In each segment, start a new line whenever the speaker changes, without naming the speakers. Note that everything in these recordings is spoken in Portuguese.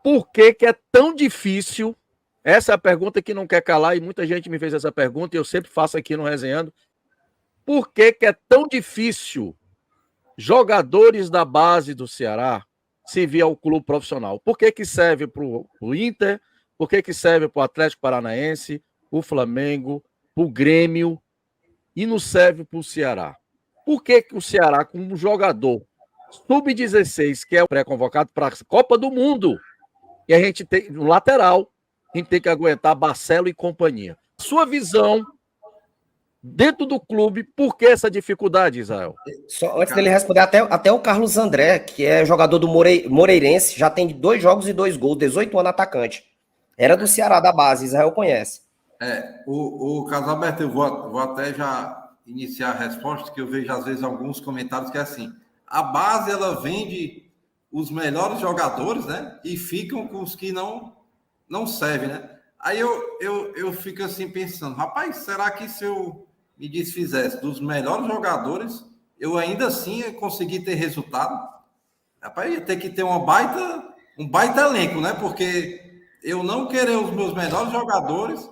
Por que que é tão difícil? Essa é a pergunta que não quer calar e muita gente me fez essa pergunta e eu sempre faço aqui no Resenhando. Por que que é tão difícil jogadores da base do Ceará se vir ao clube profissional? Por que que serve para o Inter? Por que que serve para o Atlético Paranaense, o Flamengo, o Grêmio e não serve para o Ceará? Por que que o Ceará, com um jogador sub-16, que é o pré-convocado para a Copa do Mundo, e a gente tem no lateral, a gente tem que aguentar Barcelo e companhia? Sua visão dentro do clube, por que essa dificuldade, Israel?
Só antes dele responder, até o Carlos André, que é jogador do Moreirense, já tem 2 jogos e 2 gols, 18 anos atacante. Era do Ceará da base, Israel conhece.
O Carlos Alberto, eu vou até já iniciar a resposta, que eu vejo às vezes alguns comentários que é assim, a base ela vende os melhores jogadores, né? E ficam com os que não servem, né? Aí eu fico assim pensando, rapaz, será que se eu me desfizesse dos melhores jogadores, eu ainda assim ia conseguir ter resultado? Rapaz, ia ter que ter um baita elenco, né? Porque eu não querer os meus melhores jogadores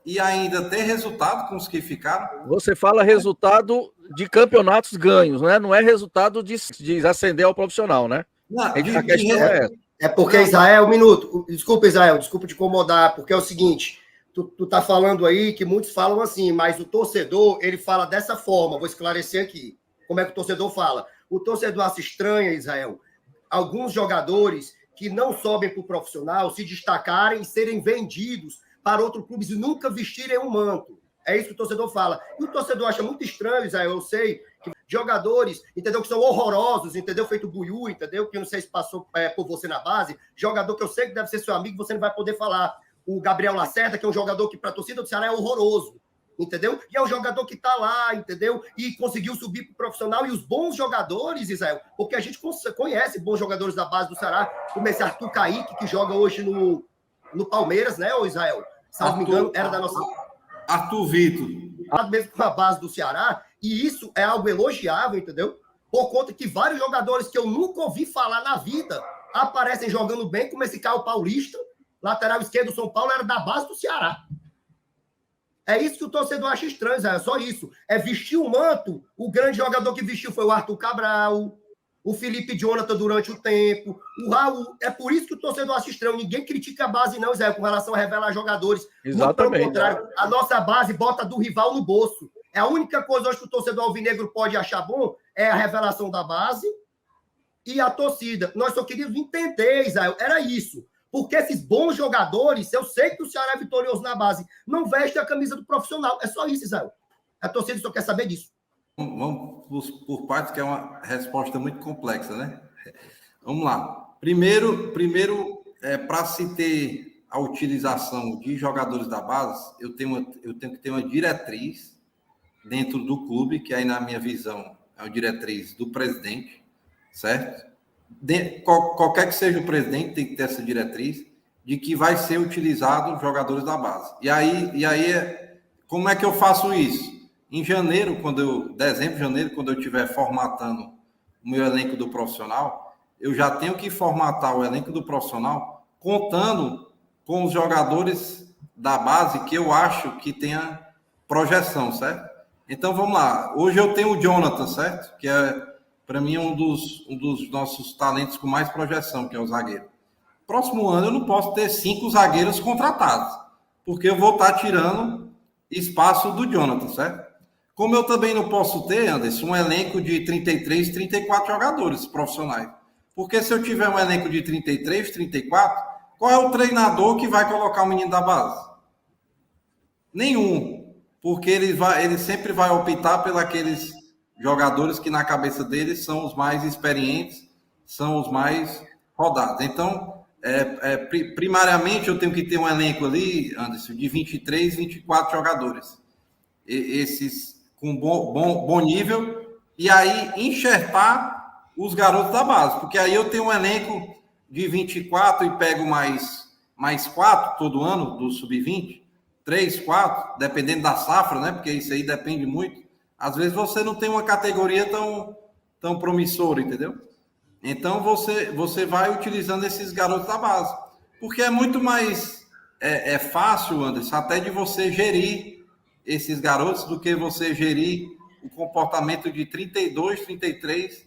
e ainda ter resultado com os que ficaram.
Você fala resultado de campeonatos ganhos, né? Não é resultado de ascender ao profissional, né?
Não,
A questão é essa.
É porque, Israel, um minuto. Desculpa, Israel, desculpa te incomodar, porque é o seguinte, tu tá falando aí que muitos falam assim, mas o torcedor, ele fala dessa forma, vou esclarecer aqui. Como é que o torcedor fala? O torcedor acha estranha, Israel, alguns jogadores que não sobem para o profissional se destacarem e serem vendidos para outros clubes e nunca vestirem um manto. É isso que o torcedor fala. E o torcedor acha muito estranho, Israel, eu sei, que jogadores, entendeu, que são horrorosos, entendeu, feito Buiú, entendeu, que eu não sei se passou por você na base, jogador que eu sei que deve ser seu amigo, você não vai poder falar. O Gabriel Lacerda, que é um jogador que para a torcida do Ceará é horroroso, entendeu? E é um jogador que está lá, entendeu? E conseguiu subir para o profissional. E os bons jogadores, Israel, porque a gente conhece bons jogadores da base do Ceará, como esse Arthur Kaique, que joga hoje no Palmeiras, né, ô Israel? Salvo me engano, era da nossa...
Arthur Vitor.
Mesmo com a base do Ceará, e isso é algo elogiável, entendeu? Por conta que vários jogadores que eu nunca ouvi falar na vida aparecem jogando bem, como esse Caio Paulista, lateral esquerdo do São Paulo, era da base do Ceará. É isso que o torcedor acha estranho, Zé, é só isso. É vestir o manto. O grande jogador que vestiu foi o Arthur Cabral, o Felipe Jonathan durante o tempo, o Raul. É por isso que o torcedor acha estranho. Ninguém critica a base, não, Zé, com relação a revelar jogadores.
Exatamente.
Pelo contrário, a nossa base bota do rival no bolso. É a única coisa hoje que o torcedor alvinegro pode achar bom é a revelação da base e a torcida. Nós só queríamos entender, Israel, era isso. Porque esses bons jogadores, eu sei que o Ceará é vitorioso na base, não veste a camisa do profissional. É só isso, Israel. A torcida só quer saber disso.
Vamos por partes, que é uma resposta muito complexa, né? Vamos lá. Primeiro para se ter a utilização de jogadores da base, eu tenho que ter uma diretriz dentro do clube, que aí, na minha visão, é a diretriz do presidente, certo? Qualquer que seja o presidente, tem que ter essa diretriz de que vai ser utilizado jogadores da base. E aí como é que eu faço isso? Em dezembro, janeiro, quando eu estiver formatando o meu elenco do profissional, eu já tenho que formatar o elenco do profissional contando com os jogadores da base que eu acho que tenha projeção, certo? Então, vamos lá. Hoje eu tenho o Jonathan, certo? Que é, para mim, um dos nossos talentos com mais projeção, que é o zagueiro. Próximo ano eu não posso ter 5 zagueiros contratados, porque eu vou estar tirando espaço do Jonathan, certo? Como eu também não posso ter, Anderson, um elenco de 33, 34 jogadores profissionais. Porque se eu tiver um elenco de 33, 34, qual é o treinador que vai colocar o menino da base? Nenhum. Porque ele sempre vai optar pelos jogadores que na cabeça deles são os mais experientes, são os mais rodados. Então, primariamente, eu tenho que ter um elenco ali, Anderson, de 23, 24 jogadores. Esses com bom nível, e aí enxertar os garotos da base, porque aí eu tenho um elenco de 24 e pego mais 4 todo ano do sub-20, 3, 4, dependendo da safra, né? Porque isso aí depende muito. Às vezes você não tem uma categoria tão promissora, entendeu? Então você vai utilizando esses garotos da base. Porque é muito mais fácil, Anderson, até de você gerir esses garotos do que você gerir o comportamento de 32, 33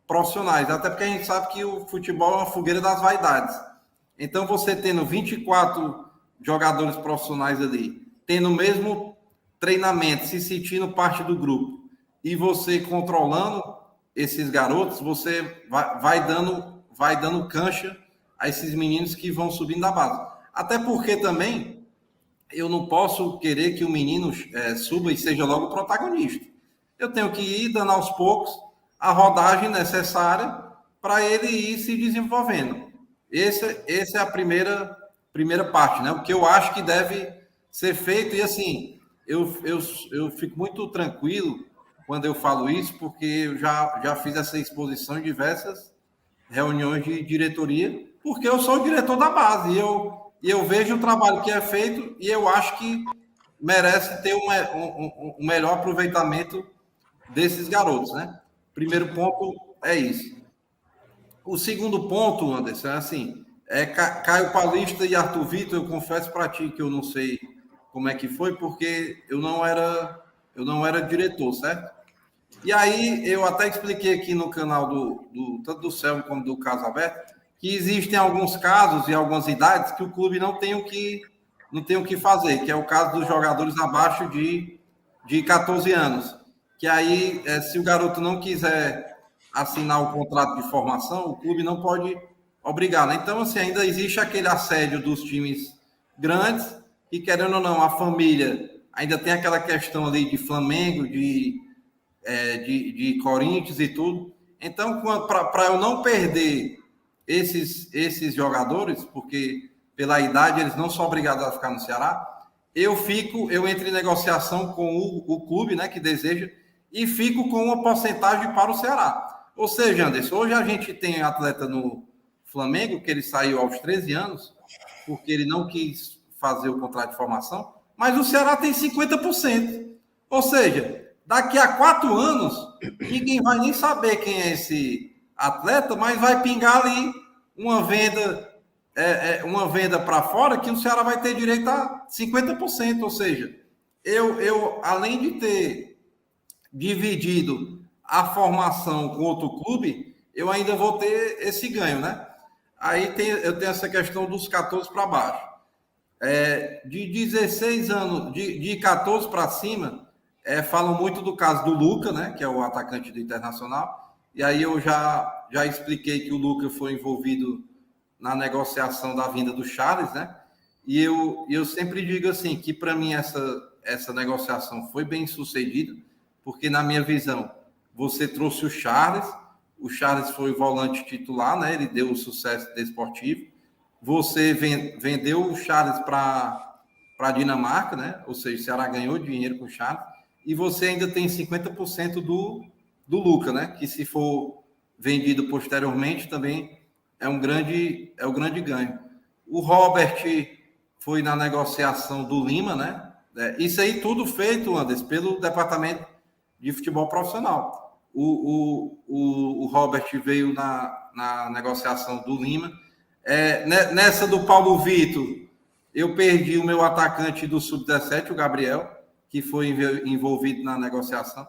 profissionais. Até porque a gente sabe que o futebol é uma fogueira das vaidades. Então, você tendo 24 jogadores profissionais ali, tendo o mesmo treinamento, se sentindo parte do grupo, e você controlando esses garotos, você vai dando cancha a esses meninos que vão subindo da base. Até porque também eu não posso querer que o menino suba e seja logo protagonista. Eu tenho que ir dando aos poucos a rodagem necessária para ele ir se desenvolvendo. Essa é a primeira parte, né? O que eu acho que deve ser feito. E assim, eu fico muito tranquilo quando eu falo isso, porque eu já fiz essa exposição em diversas reuniões de diretoria, porque eu sou o diretor da base, e eu vejo o trabalho que é feito, e eu acho que merece ter um melhor aproveitamento desses garotos, né? Primeiro ponto é isso. O segundo ponto, Anderson, é assim, Caio Paulista e Arthur Vitor, eu confesso para ti que eu não sei como é que foi, porque eu não era diretor, certo? E aí eu até expliquei aqui no canal tanto do Selmo como do Caso Aberto, que existem alguns casos e algumas idades que o clube não tem o que fazer, que é o caso dos jogadores abaixo de 14 anos. Que aí, se o garoto não quiser assinar o contrato de formação, o clube não pode obrigar, né? Então, assim, ainda existe aquele assédio dos times grandes, e querendo ou não, a família ainda tem aquela questão ali de Flamengo, de Corinthians e tudo. Então, para eu não perder esses jogadores, porque pela idade eles não são obrigados a ficar no Ceará, eu entro em negociação com o clube, né, que deseja, e fico com uma porcentagem para o Ceará. Ou seja, Anderson, hoje a gente tem atleta no Flamengo, que ele saiu aos 13 anos, porque ele não quis fazer o contrato de formação, mas o Ceará tem 50%. Ou seja, daqui a 4 anos, ninguém vai nem saber quem é esse atleta, mas vai pingar ali uma venda para fora que o Ceará vai ter direito a 50%. Ou seja, eu além de ter dividido a formação com outro clube, eu ainda vou ter esse ganho, né? Aí eu tenho essa questão dos 14 para baixo. De 16 anos, de 14 para cima, falam muito do caso do Luca, né, que é o atacante do Internacional, e aí eu já expliquei que o Luca foi envolvido na negociação da vinda do Charles, né, e eu sempre digo assim, que para mim essa negociação foi bem sucedida, porque na minha visão, você trouxe o Charles foi o volante titular, né, ele deu o sucesso desportivo, você vendeu o Charles para a Dinamarca, né, ou seja, o Ceará ganhou dinheiro com o Charles, e você ainda tem 50% do Luca, né? Que se for vendido posteriormente também é o grande ganho. O Robert foi na negociação do Lima, né? Isso aí tudo feito, Anderson, pelo Departamento de Futebol Profissional. O Robert veio na negociação do Lima. Nessa do Paulo Vitor, eu perdi o meu atacante do Sub-17, o Gabriel, que foi envolvido na negociação.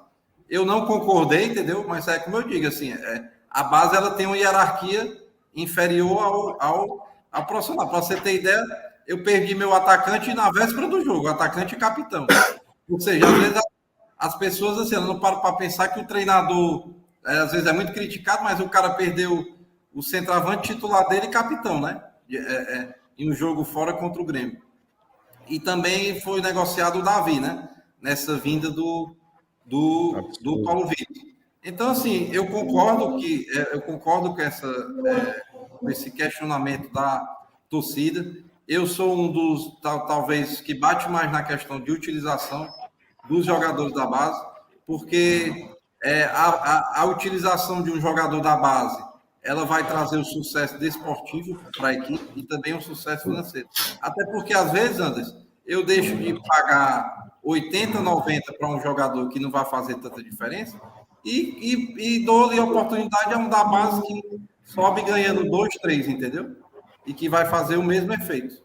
Eu não concordei, entendeu? Mas é como eu digo, assim, a base ela tem uma hierarquia inferior ao profissional. Para você ter ideia, eu perdi meu atacante na véspera do jogo, atacante e capitão. Ou seja, às vezes as pessoas assim, não param para pensar que o treinador, às vezes é muito criticado, mas o cara perdeu o centroavante titular dele e capitão, né? Em um jogo fora contra o Grêmio. E também foi negociado o Davi, né? Nessa vinda do Paulo Vitor. Então, assim, eu concordo com esse questionamento da torcida. Eu sou um dos, talvez, que bate mais na questão de utilização dos jogadores da base, porque a utilização de um jogador da base, ela vai trazer o sucesso desportivo para a equipe e também o sucesso financeiro. Até porque, às vezes, Anderson, eu deixo de pagar 80, 90 para um jogador que não vai fazer tanta diferença e dou-lhe a oportunidade a um da base que sobe ganhando 2, 3, entendeu? e que vai fazer o mesmo efeito.